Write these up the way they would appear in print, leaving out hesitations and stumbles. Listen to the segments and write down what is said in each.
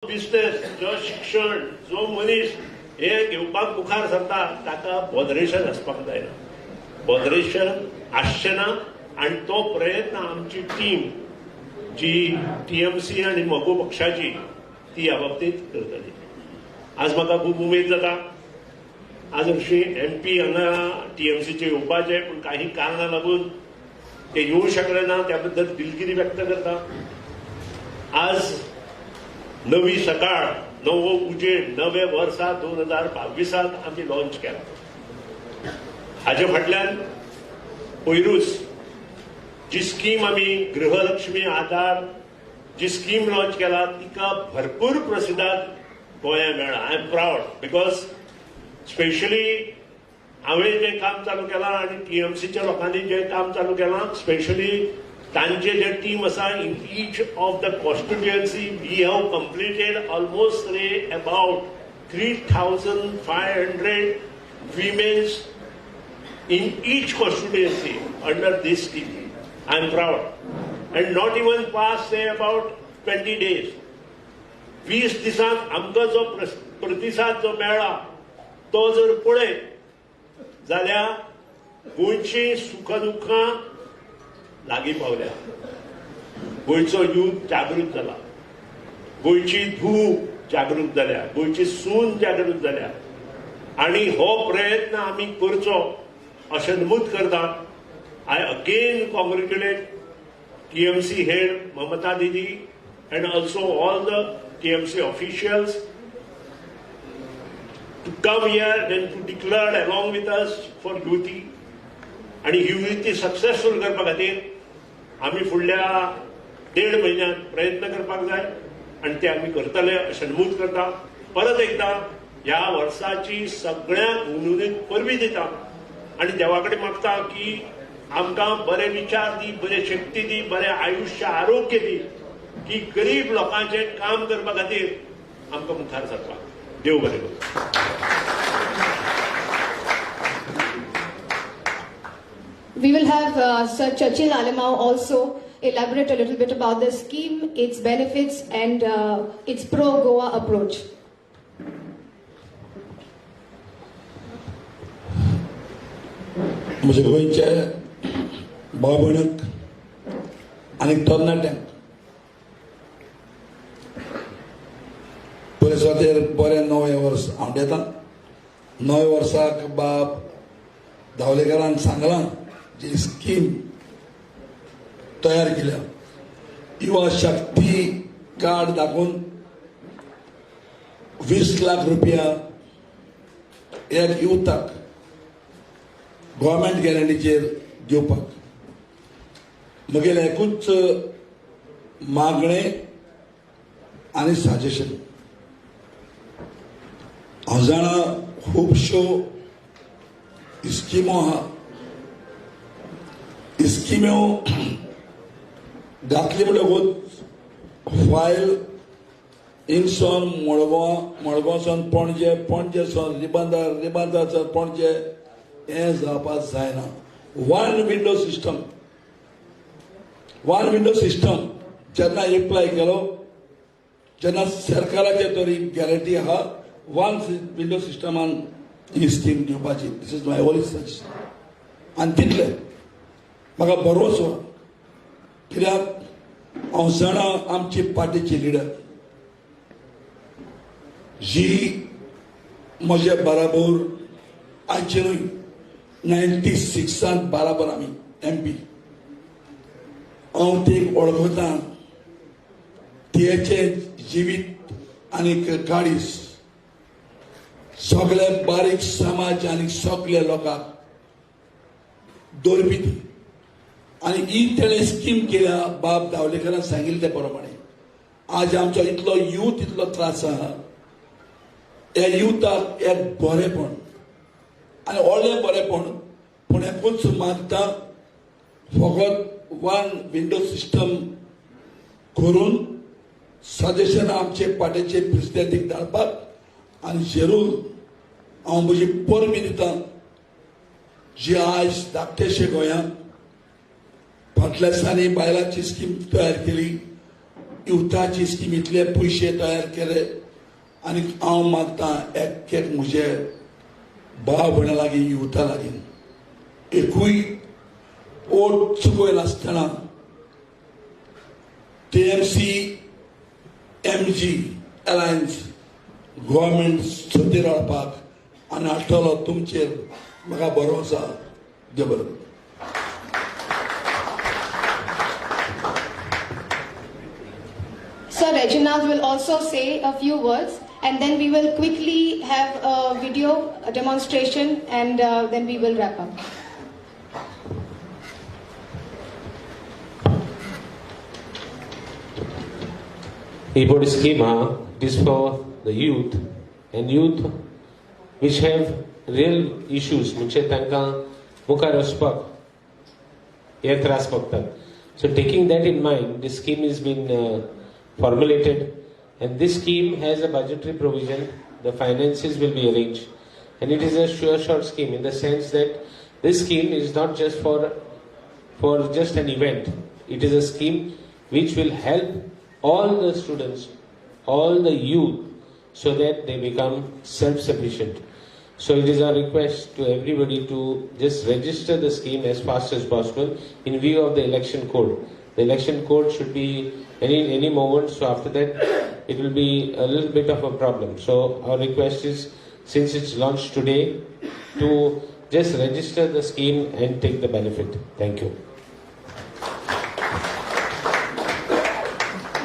Business जो शिक्षण जो मनीस हे घेवपाक मुखार सरता ताका बॉदरेशन आसपाक जायना. बॉदरेशन आसचें ना आनी तो प्रयत्न आमची टीम जी टीएमसी आनी मगो पक्षाची ती ह्या बाबतींत करतली. आज म्हाका खूब उमेद जाता. आज हरशीं एमपी हांगा टीएमसीचे येवपाचे पूण काही कारणां लागून ते येवंक शकले ना त्या बद्दल दिलगिरी व्यक्त करता. आज नवी सकाळ नवो उजेड नवे वर्सा 2022 आमी लॉन्च केला. हाचे फाटल्यान पयरूच जी स्कीम आमी गृहलक्ष्मी आधार जी स्कीम लॉन्च केला तिका भरपूर प्रतिसाद गोंया मेळ्ळा. I am proud because specially हांवें जें काम चालू केलां आनी टीएमसीच्या लोकांनी जें काम चालू केलां स्पेशली तांचे जे टीम आसा in each of the constituency we have completed almost about 3,500 women's in each constituency under this scheme. I am proud. And not even past say about 20 days. 20 दिसांक आमकां जो प्रतिसाद जो मेळ्ळा तो जर पळयत जाल्यार गोंयची सुखदुखां लागीं पावल्या. गोंयचो यूथ जागृत जाला. गोंयची धूव जागृत जाल्या. गोंयची सून जागृत जाल्या. आनी हो प्रयत्न आमी करचो अशें नमूद करता. आय अगेन कॉंग्रॅच्युलेट टीएमसी हेड ममता दीदी and also all the TMC officials to come here and to declare along with us for युती. आणि ही युती सक्सेसफुल करपा खातीर आमी फुडल्या 1.5 म्हयन्यांत प्रयत्न करपाक जाय आनी ते आमी करतले अशें नमूद करता. परत एकदां ह्या वर्साची सगळ्यांक उमेदीक परबीं दिता आनी देवा कडेन मागता की आमकां बरे विचार दी, बरे शक्ती दी, बरे आयुश्य आरोग्य दी की गरीब लोकांचें काम करपा खातीर आमकां मुखार सरपाक. देव बरें करूं. We will have Sir Chachil Alamau also elaborate a little bit about the scheme, its benefits and its pro-Goa approach. म्हज्या गोंयचे भाव भयणांक आनी तरणाट्यांक पयले सुवातेर बरें नवें वर्स हांव दितां. नव्या वर्साक बाब धावलेकरान सांगलां जी स्कीम तयार केल्या युवा शक्ती कार्ड दाखोवन 20 लाख रुपया एक युथाक गव्हर्मेंट गॅरंटीचेर दिवपाक. म्हगेलें एकूच मागणें आनी सजेशन. हांव जाणा खुबश्यो स्किमो आहा. स्किम्यो घातली म्हणटकूच फायल हिंगसून मडगांवसून पणजे, पणजेसून रिबांदार, रिबांदारसून पणजे हें जावपाक जायना. वन विंडो सिस्टम जेन्ना एप्लाय केलो जेन्ना सरकाराचे तरी गॅरंटी आहा वन विंडो सिस्टमान ही स्कीम दिवपाची. This is my only suggestion. आनी तितलें म्हाका भरवसो कित्याक हांव जाणा आमची पार्टीची लिडर जी म्हजे बराबर आयचेरूय 96 बराबर आमी एमपी. हांव तेक वळखता. तियेचे जिवीत आनी काळीज सगळे बारीक समाज आनी सगळे लोकांक दवरपी ती. आनी ही तेणें स्कीम केल्या बाब धावलेकरान सांगिल्ले ते प्रमाणे आज आमचो इतलो यूथ इतलो त्रास आहा. ह्या युथाक एक बरेपण आनी व्हडलें बरेपण पूण एकूच मागता फकत वन विंडो सिस्टम करून सजेशन आमचे पार्टीचे प्रेसिडेंटीक धाडपाक आनी जरूर हांव म्हजी परबी दितां जी आज धाकटेशे गोंयांत फाटल्या दिसांनी बायलांची स्कीम तयार केली युथाची स्कीम इतले पयशे तयार केले आनी हांव मागतां एक म्हजे भाव भयणां लागीं युथा लागीं एकूय ओट चुकय नासतना TMC MG अलायन्स गव्हर्मेंट सत्तेर हाडपाक आनी हाडटलो तुमचेर म्हाका भरोसा आसा. देव बरें करूं. Sir Reginald will also say a few words, and then we will quickly have a video demonstration, and then we will wrap up. E-board scheme is for the youth, and youth which have real issues, म्हणजे तांकां मुखार वचपाक हे त्रास भोगतात. So taking that in mind, this scheme has been formulated, and this scheme has a budgetary provision. The finances will be arranged, and it is a sure shot scheme in the sense that this scheme is not just for just an event. It is a scheme which will help all the students, all the youth, so that they become self-sufficient. So it is our request to everybody to just register the scheme as fast as possible in view of the election code. The election code should be any moment, so after that it will be a little bit of a problem. So our request is, since it's launched today, to just register the scheme and take the benefit. Thank you.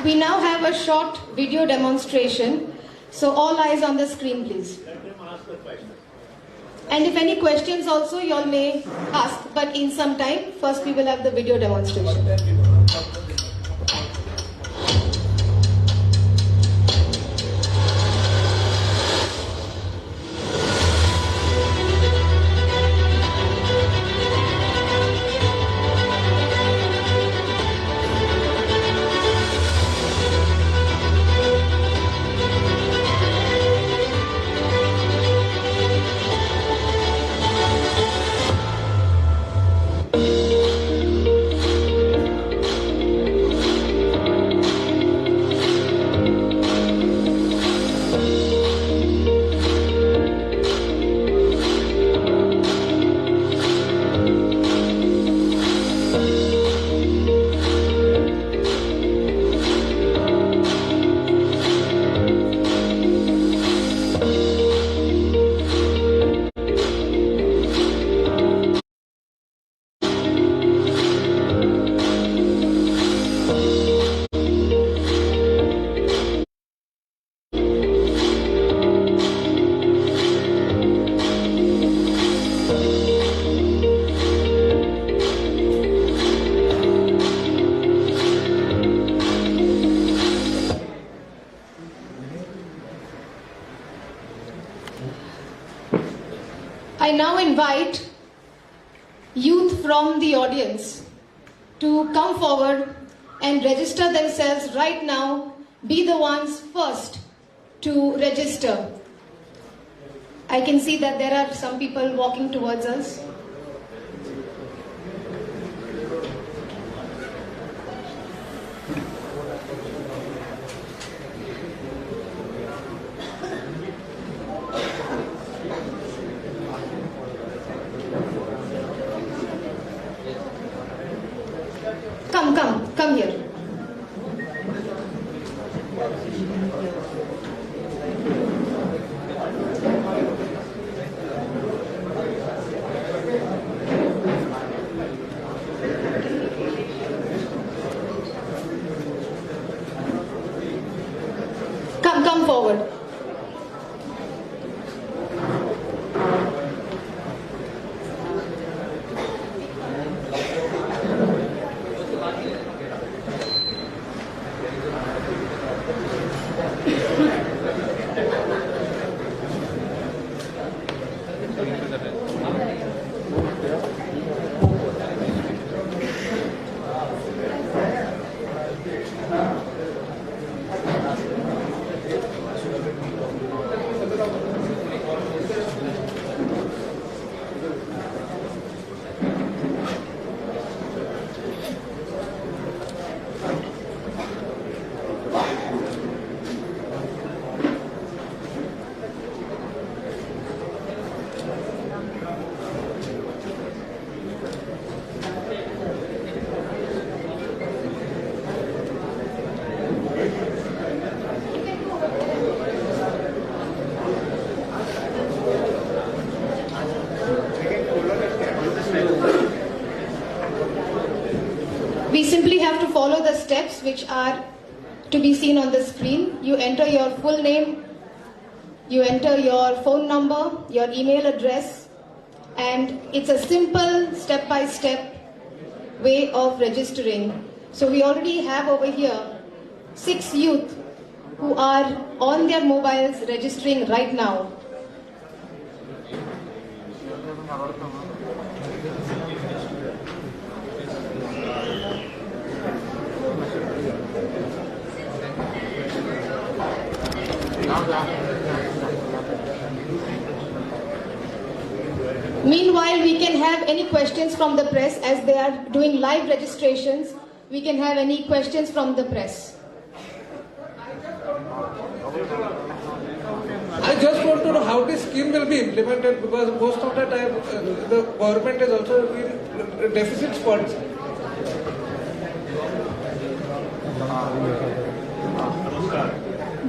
We now have a short video demonstration, so all eyes on the screen, please. Let them ask the question. And if any questions also, you all may ask, but in some time. First we will have the video demonstration. I now invite youth from the audience to come forward and register themselves right now. Be the ones first to register. I can see that there are some people walking towards us. Come here. Come forward. steps which are to be seen on the screen. You enter your full name, you enter your phone number, your email address, and it's a simple step-by-step way of registering. So we already have over here 6 youth who are on their mobiles registering right now. Meanwhile, we can have any questions from the press as they are doing live registrations. We can have any questions from the press. I just want to know how this scheme will be implemented, because most of the time the government is also in deficit funds.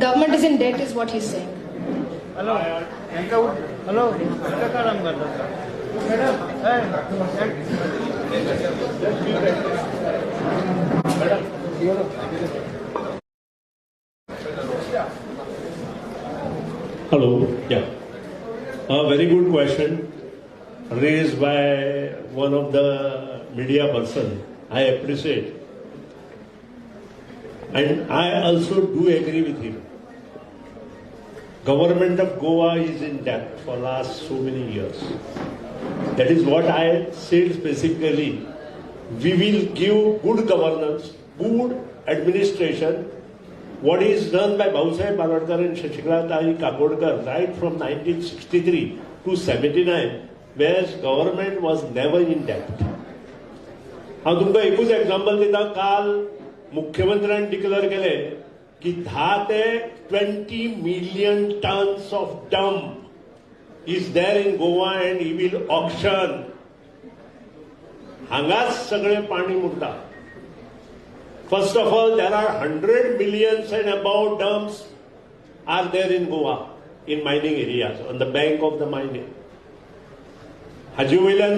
Government is in debt is what he's saying. Hello hello क्या काम कर रहा था Hello. Yeah. A very good question raised by one of the media person. I appreciate. And I also do agree with him. Government of Goa is in debt for last so many years. That is what I said specifically. We will give good governance, good administration. What is done by Bhausaheb Balodkar and Shashikala Tai Kakodkar right from 1963 to 79, whereas government was never in debt. हांव तुमकां एकूच example दिता. काल मुख्यमंत्र्यान declare केले की 10 ते 20 million tons of dump is there in Goa and he will auction. हांगाच सगळे पाणी मुरता. First of all, there are 100 millions and above dumps are there in Goa, in mining areas, on the bank of the mining. हाजे वयल्यान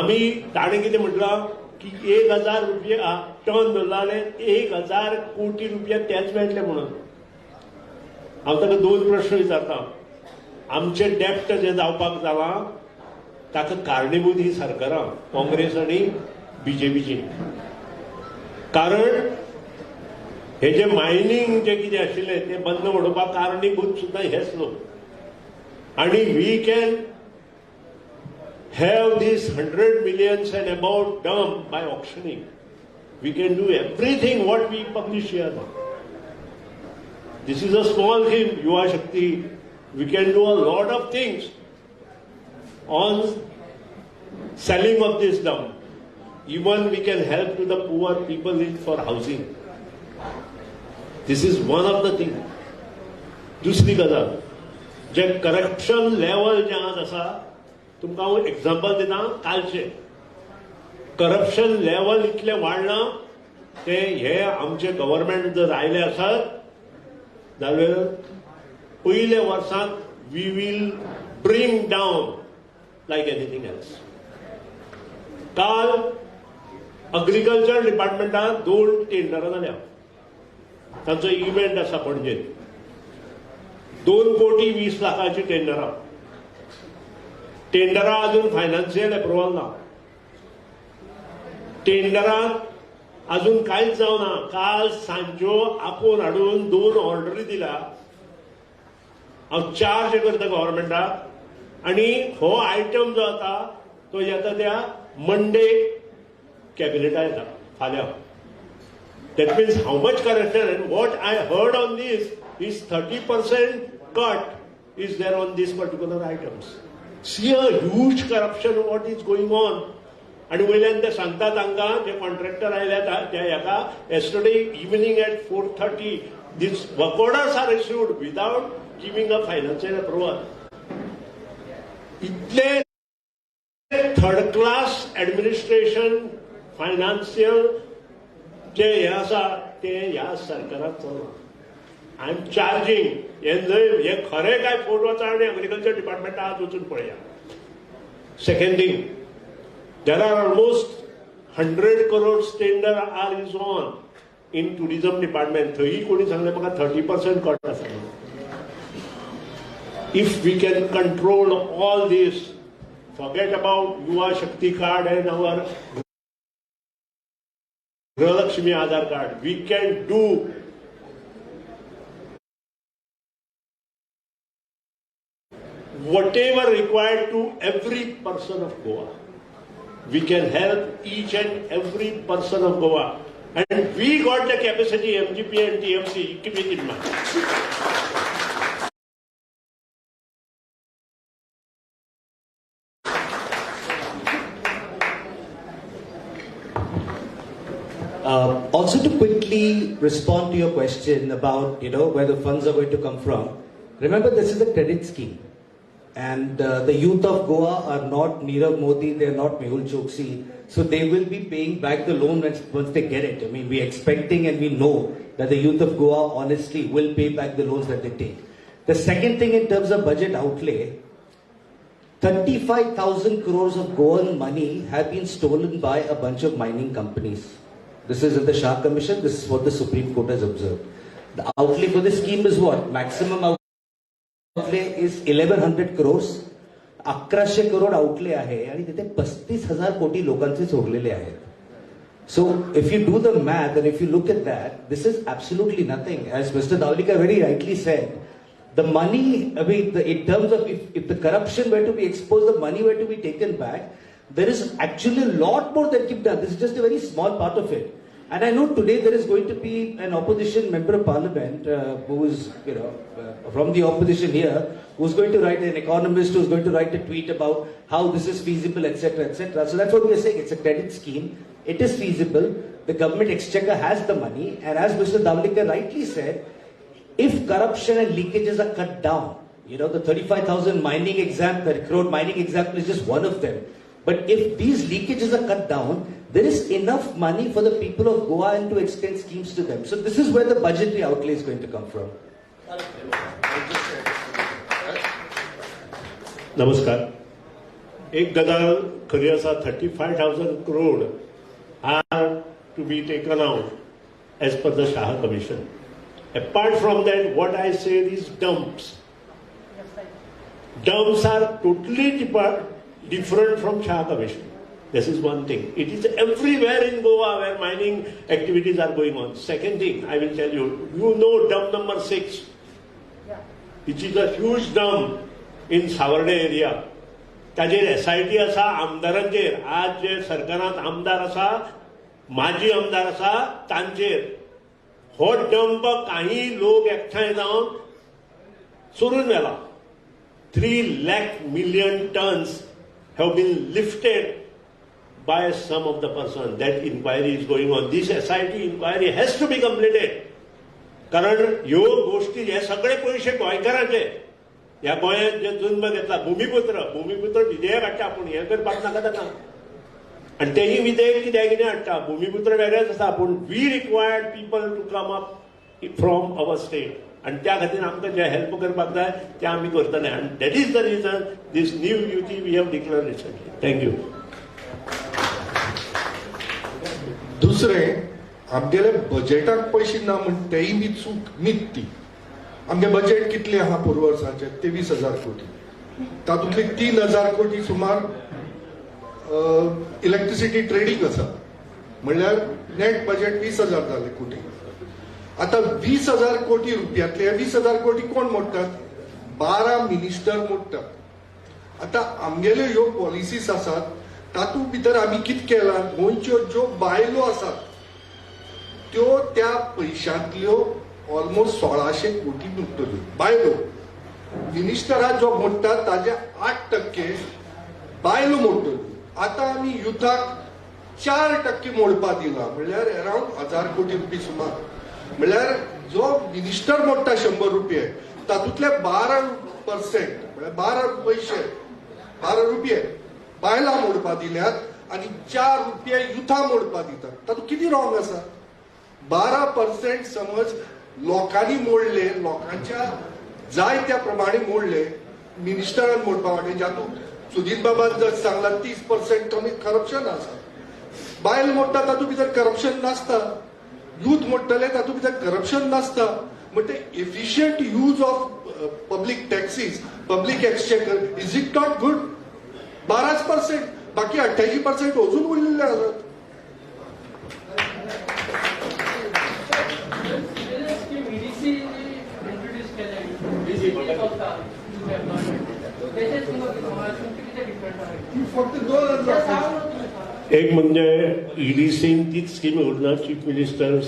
आमी ताणें कितें म्हटलां की 1000 रुपया टन धरले 1000 कोटी रुपया तेच मेळटले म्हणून. हांव ताका 2 प्रश्न विचारता. आमचे डेप्ट जे जावपाक जालां ताका कारणीभूत ही सरकारां काँग्रेस आनी बीजेपीची. कारण हे जे मायनिंग जे कितें आशिल्लें ते बंद उडोवपाक कारणीभूत सुद्दां हेच लोक. आनी we can have these 100 millions and above dump by auctioning. We can do everything what we publish here now. This is a small thing, Yuva Shakti. We can do a lot of things on selling of this dump. Even we can help to the poor people for housing. This is one of the things. दुसरी गजाल जे corruption level जे आज आसा, तुमकां हांव example दिता. कालचे corruption level इतलें वाडलां ते हे आमचे गव्हर्मेंट जर आयले आसत जाल्यार पयल्या वर्सांत we will bring down like anything else. काल अग्रिकल्चर डिपार्टमेंटान 2 टेंडरां जाल्या. तांचो इव्हेंट आसा पणजेंत. 2 कोटी 20 लाखाची टेंडरां. टेंडरां अजून फायनान्शियल अप्रुवल ना. टेंडरांत अजून कांयच जावना. काल सांजो आपूण हाडून 2 ऑर्डरी दिल्या. हांव चार्ज करता गव्हर्मेंटाक आनी हो आयटम जो आसा तो येता त्या मंडे कॅबिनेटाक येता फाल्यां. That means how much corruption and what I heard on this is 30% cut is there on this particular items. See a huge corruption what is going on. आणि वयल्यान ते सांगतात हांगा जे कॉन्ट्रॅक्टर आयले त्या हेका yesterday evening at 4:30 these work orders are issued without giving a financial approval. इतले third class administration financial जे हे आसा ते ह्या सरकाराक चलना. आय एम चार्जिंग हे खरें काय फोट वचा आनी एग्रीकल्चर डिपार्टमेंटा आज वचून पळया. Second thing, there are almost 100 crores tender is on in tourism department. थंयही कोणी सांगलें म्हाका 30% कट आसा. If we can control all this, forget about Yuva Shakti card and our Lakshmi Aadhaar card. We can do whatever required to every person of Goa. We can help each and every person of Goa. And we got the capacity, MGP and TMC, keep it in mind. Also, to quickly respond to your question about where the funds are going to come from, remember this is a credit scheme, and the youth of Goa are not Nirav Modi, they are not Mehul Choksi, so they will be paying back the loan once they get it. I mean, we are expecting and we know that the youth of Goa honestly will pay back the loans that they take. The second thing in terms of budget outlay, 35,000 crores of Goan money have been stolen by a bunch of mining companies. This is in the Shah Commission. This is what the Supreme Court has observed. The outlay for this scheme is what? Maximum outlay is 1100 crores. 1100 crore outlay आहे आणि तिथे 35,000 कोटी लोकांचे चोरलेले आहेत. So if you do the math and if you look at that, this is absolutely nothing. As Mr. Davlikar very rightly said, the money, I mean, in terms of if the corruption were to be exposed, the money were to be taken back, there is actually a lot more that can be done. This is just a very small part of it. And I know today there is going to be an opposition member of parliament who is, from the opposition here, who's going to write, an economist who's going to write a tweet about how this is feasible, etc., etc. So that's what we are saying. It's a credit scheme. It is feasible. The government exchequer has the money. And as Mr. Davlikar rightly said, if corruption and leakages are cut down, the 35,000 crore mining example is just one of them. But if these leakages are cut down, there is enough money for the people of Goa and to extend schemes to them. So this is where the budgetary outlay is going to come from. Namaskar. एक गजाल खरी आसा 35,000 crore are to be taken out as per the Shah Commission. Apart from that, what I said is dumps. Dumps are totally different from Shah Commission. This is one thing. It is everywhere in Goa where mining activities are going on. Second thing, I will tell you, dump number 6, which is a huge dump in Savarde area. ताजेर SIT आसा आमदारांचेर. आज जे सरकारांत आमदार आसा, माजी आमदार आसा, तांचेर हो डंप काही लोक एकठांय जावन चोरून व्हेला. 3 lakh million tons have been lifted by some of the person. That inquiry is going on. This SIT inquiry has to be completed. कारण ह्यो गोष्टी हे सगळे पैसे गोंयकारांचे. ह्या गोंयांत जे जन्म घेतला भूमिपुत्र विधेयक हाडटा पूण हें करपाक नाका ताका. आनी तेही विधेयक कितें हाडटा. भूमिपुत्र वेगळेच आसा पूण we required people to come up from our state. आणि त्या खातीर आमकां जे हेल्प करपाक जाय ते आमी करतले. आनी that is the reason this new युती we have declared recently. Thank you. दुसरें, आमगेले बजेटाक पयशे ना म्हण तेय बी चूक न्हीत ती. आमगे बजेट कितले आहा पूर्व वर्साचे 23,000 कोटी. तातूंतले 3,000 कोटी सुमार इलेक्ट्रिसिटी ट्रेडिंग आसा. म्हणल्यार नेट बजेट 20,000 जाले कोटी. आता 20,000 कोटी रुपयांतले 20,000 कोटी कोण मोडटात? 12 मिनिस्टर मोडटात. आता आमगेल्यो ह्यो पॉलिसीज आसात तातूंत भितर आमी कितें केलां, गोंयच्यो ज्यो बायलो आसात त्यो त्या पयशांतल्यो ऑलमोस्ट 1,600 कोटी मोडटल्यो बायलो. मिनिस्टरां जो मोडटात ताजे 8% बायलो मोडटल्यो. आता आमी युथाक 4% मोडपा दिला. म्हणल्यार अरावंड 1,000 कोटी रुपये सुमार. म्हणल्यार जो मिनिस्टर मोडटा 100 रुपये तातूंतले 12% म्हणल्यार 12 रुपये बायलां मोडपा दिल्यात आनी 4 रुपये युथा मोडपा दितात. तातूंत कितें रॉंग आसा? 12% समज लोकांनी मोडले, लोकांच्या जाय त्या प्रमाणे मोडले, मिनिस्टरान मोडपा वाटे. जातूंत सुदीप बाबान जर सांगला 30% करप्शन आसा. बायल मोडटा तातूंत भितर करप्शन नासता, यूथ मोडटले तातूंत भितर करप्शन नासता. But efficient use of public taxes, public exchequer, is it not good? 12%, बाकी 88% अजून उरलेले आसात. एक म्हणजे ईडीसीन तीच स्कीम उरना, चीफ मिनिस्टर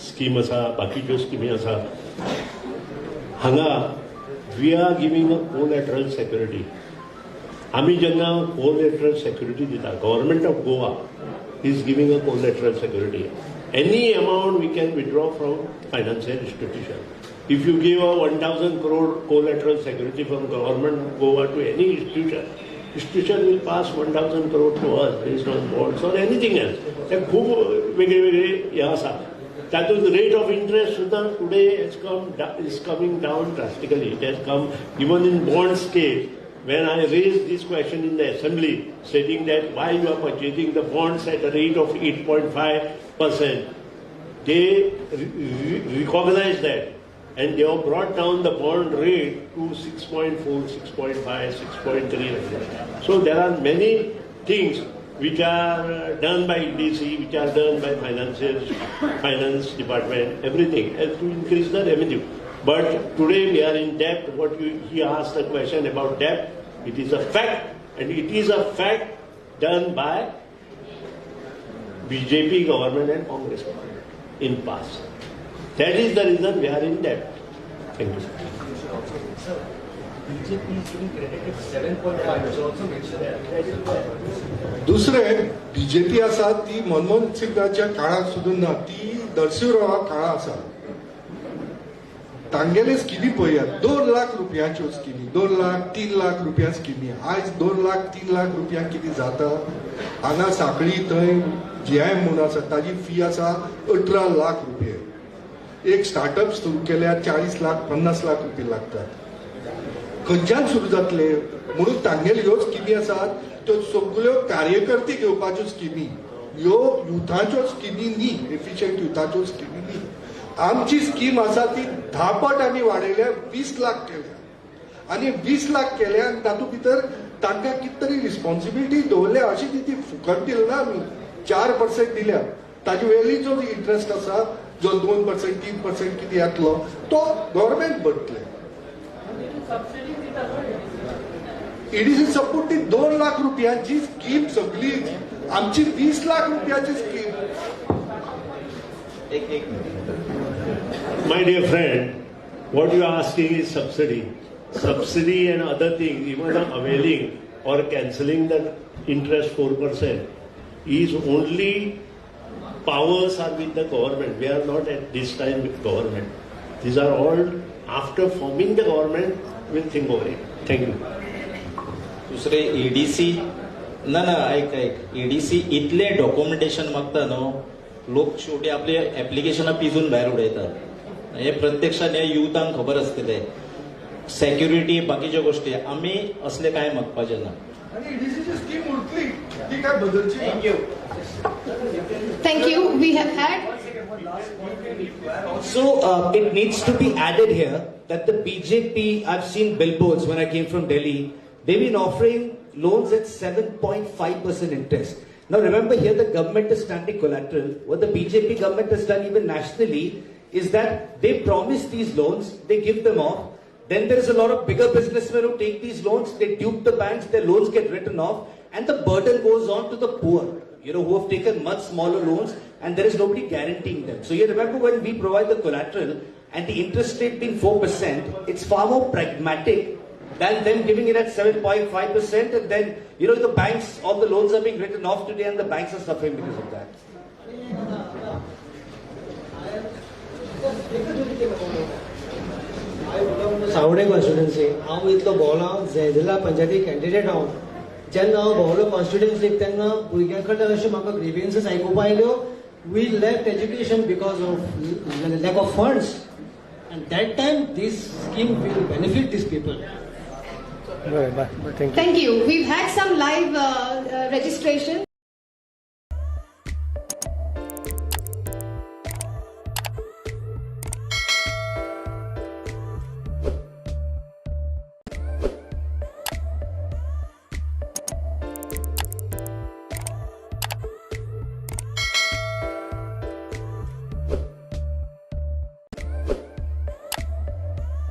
स्कीम आसा, बाकीच्यो स्किमी आसा. हांगा we are giving a collateral security. आमी जेन्ना कोलॅटरल सेक्युरिटी दिता, government of Goa is giving a collateral security. Any amount we can withdraw from financial institution. If you give a 1,000 crore collateral security from government of Goa to any institution will pass 1,000 crore to us based on bonds or anything else. ते खूप वेगळे हे आसा. तातूंत rate of interest सुद्धा today is coming down drastically. It has come even in bonds case. When I raised this question in the assembly, stating that why you are purchasing the bonds at a rate of 8.5%, they recognize that. And they have brought down the bond rate to 6.4, 6.5, 6.3. So there are many things which are done by EDC, which are done by finance department, everything has to increase the revenue. But today we are in debt. He asked a question about debt. It is a fact, and it is a fact done by BJP government and Congress government in past. That is the reason we are in debt. Thank you. BJP is giving credit at 7.5, which also mentioned. दुसरे BJP आसा ती मनमोहन सिंगाच्या काळात सुद्धा ना, ती नरसिंहरावा काळा आसा. तांगेले स्किमी पळयात, 2 लाख रुपयाच्यो स्किमी, 2 लाख 3 लाख रुपया स्किमी. आज 2 लाख 3 लाख रुपया कितें जाता? हांगा साखळी थंय GIM म्हणून आसा, ताजी फी आसा 18 लाख रुपये. एक स्टार्टअप सुरू केल्यार 40 लाख 50 लाख रुपये लागतात. खंयच्यान सुरू जातले? म्हणून तांगेल्यो ह्यो स्किमी आसात त्यो सगळ्यो कार्यकर्ते घेवपाच्यो स्किमी, ह्यो युथाच्यो स्किमी न्ही, एफिशियंट युथाच्यो स्किमी न्ही. आमची स्कीम आसा ती 10 पट आमी वाडयल्या, 20 लाख केल्या. आनी 20 लाख केल्या आनी तातूंत भितर तांकां कितें तरी रिस्पॉन्सिबिलिटी दवरल्या. अशी ती फुकट दिली ना आमी, 4% दिल्या. ताजे वेली जो इंट्रस्ट आसा, जो 2% 3% कितें येतलो तो गव्हर्नमेंट भरतले. ईडीसी सपोर्ट ती 2 लाख रुपयांची स्कीम सगळी, आमची 20 लाख रुपयाची scheme. My dear friend, what you are asking is subsidy. Subsidy and other things, even availing or cancelling the interest 4% is only powers are with the government. We are not at this time with government. These are all after forming the government, we'll think over it. Thank you. दुसरे EDC ना ऐक EDC इतले documentation मागता न्हू, लोक शेवटी आपले ऍप्लिकेशनां pigeon भायर उडयतात. हे प्रत्यक्षात हे युथांक खबर आसतले. सेक्युरिटी बाकीच्यो गोष्टी आमी असले कांय मागपाचे ना. आणि ईडीसीची स्कीम उरतली, ती काय बदलची. Thank you. Thank you. We have had. So it needs to be added here that the BJP, I've seen billboards when I came from Delhi, they've been offering loans at 7.5% interest. Now remember here the government is standing collateral. What the BJP government has done even nationally is that they promise these loans, they give them off. Then there is a lot of bigger businessmen who take these loans, they dupe the banks, their loans get written off, and the burden goes on to the poor, who have taken much smaller loans, and there is nobody guaranteeing them. So you remember when we provide the collateral and the interest rate being 4%, it's far more pragmatic than them giving it at 7.5%, and then, the banks, all the loans are being written off today and the banks are suffering because of that. Sawade constituency हांव इतलो भोंवला, जिल्हा पंचायती candidate हांव. जेन्ना हांव भोंवलो कॉन्स्टिट्युएन्सीक तेन्ना भुरग्यां कडल्यान अश्यो म्हाका ग्रीव्हन्सीस आयकुपा आयल्यो. We left education because of lack of funds, and that time these scheme will benefit these people. Thank you. We've had some live registration.